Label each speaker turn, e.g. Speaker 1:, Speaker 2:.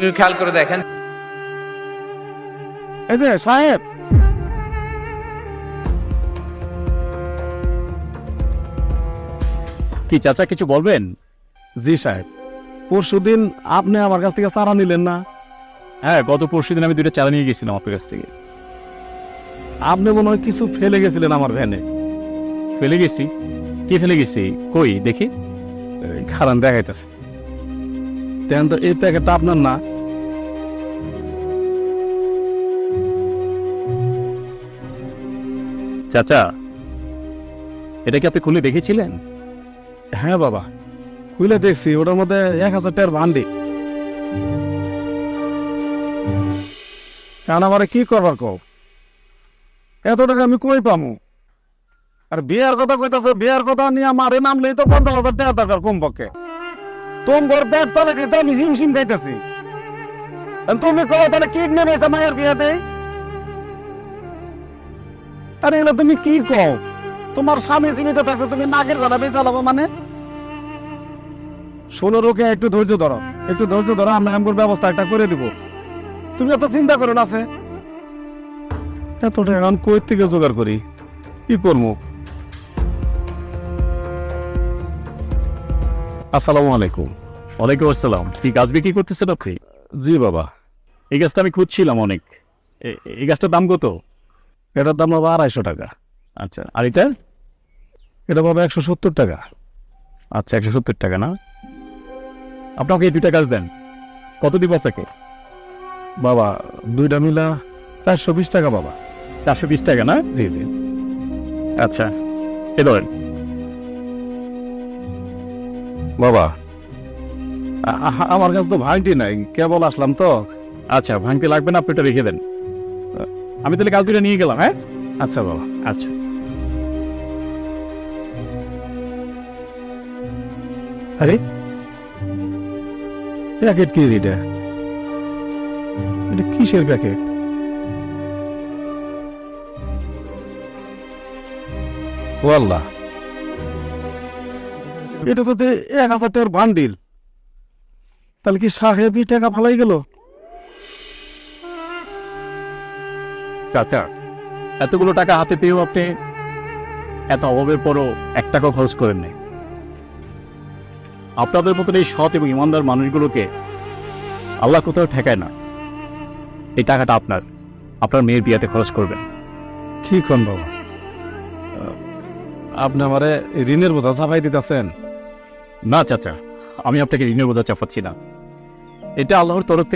Speaker 1: একটু খেয়াল করে দেখেন।
Speaker 2: এই যে সাহেব,
Speaker 3: কি চাচা কিছু বলবেন?
Speaker 2: জি সাহেব, পরশুদিন আপনি আমার কাছ থেকে চারা নিলেন না?
Speaker 3: হ্যাঁ, গত পরশুদিন আমি 2টা চারা নিয়ে গেছিলাম আপনার কাছ থেকে।
Speaker 2: আপনি মনে হয় কিছু ফেলে গেছিলেন আমার ভ্যানে।
Speaker 3: ফেলে গেছি? কি ফেলে গেছি? কই দেখি।
Speaker 2: খারান দেখাইতেছে। তেন তো এই প্যাকেটটা আপনার না।
Speaker 3: চাচা, এটা কি আপনি খুলে দেখেছিলেন?
Speaker 2: হ্যাঁ বাবা, খুলে দেখছি, ওটার মধ্যে 1000 টাকার ভান্ডি। কারণ আমার কি করবার কও, এত টাকা আমি কই পামু? আর বিয়ার কথা কইতাছে, বিয়ার কথা নিয়ে আমার নামলেই তো 50,000 টাকা দরকার কমপক্ষে। তোমার ব্যবসা লেগে তো আমি হিমশিম খাইতেছি। তুমি কও তাহলে কি নেবে মায়ের বিয়াতে? আরে এগুলো তুমি কি কও? তোমার স্বামী জীবিত থাকতে তুমি নাগের গলা বেঁচে চালাবো মানে? শোনো রোকে, একটু ধৈর্য ধরো, একটু ধৈর্য ধরো, আমরা এমন ব্যবস্থা একটা করে দিব। তুমি এত চিন্তা করো না। আছে এত টাকা এখন কই থেকে জোগাড় করি, কি করবো? আসসালামু আলাইকুম।
Speaker 3: ওয়ালাইকুম আসসালাম। কি গাছ বিক্রি করতেছেন আপনি?
Speaker 2: জি বাবা।
Speaker 3: এই গাছটা আমি খুঁজছিলাম অনেক। এই গাছটার দাম কত?
Speaker 2: এটার দাম বাবা 250 টাকা।
Speaker 3: আচ্ছা, আর এটা?
Speaker 2: এটা বাবা 170 টাকা।
Speaker 3: আচ্ছা, 170 টাকা না? আপনাকে এই 2টা গাছ দেন, কত দিব আপনাকে?
Speaker 2: বাবা দুইটা মিলা 420 টাকা বাবা।
Speaker 3: 420 টাকা না?
Speaker 2: জি জি।
Speaker 3: আচ্ছা, এ ধরেন।
Speaker 2: বাবা আমার কাছে তো ভাইটি নাই, কেবল আসলাম তো।
Speaker 3: আচ্ছা, ভাঙতে লাগবে না, আপনি এটা রেখে দেন। আমি তাহলে গাছ 2টা নিয়ে গেলাম। হ্যাঁ
Speaker 2: আচ্ছা বাবা।
Speaker 3: আচ্ছা।
Speaker 2: আরে প্যাকেট কি এটা? এটা কিসের প্যাকেট? ও আল্লাহ, এটা তো 1000 টাকার বান্ডিল। তাহলে কি সাহেবই টাকা ফালাই গেল?
Speaker 3: চাচা, এতগুলো টাকা হাতে পেয়েও আপনি এত অভাবের পরও 1 টাকা খরচ করেন নাই। আপনাদের মতন এই সৎ এবং ইমানদার মানুষগুলোকে আল্লাহ কোথাও ঠেকায় না। এই টাকাটা আপনার মেয়ের বিয়াতে খরচ করবেন।
Speaker 2: ঠিক হন বাবা, আপনি আমারে ঋণের বোঝা চাপাই দিতেছেন।
Speaker 3: না চাচা, আমি আপনাকে ঋণের বোঝা চাপাচ্ছি না। এটা আল্লাহর তরফ থেকে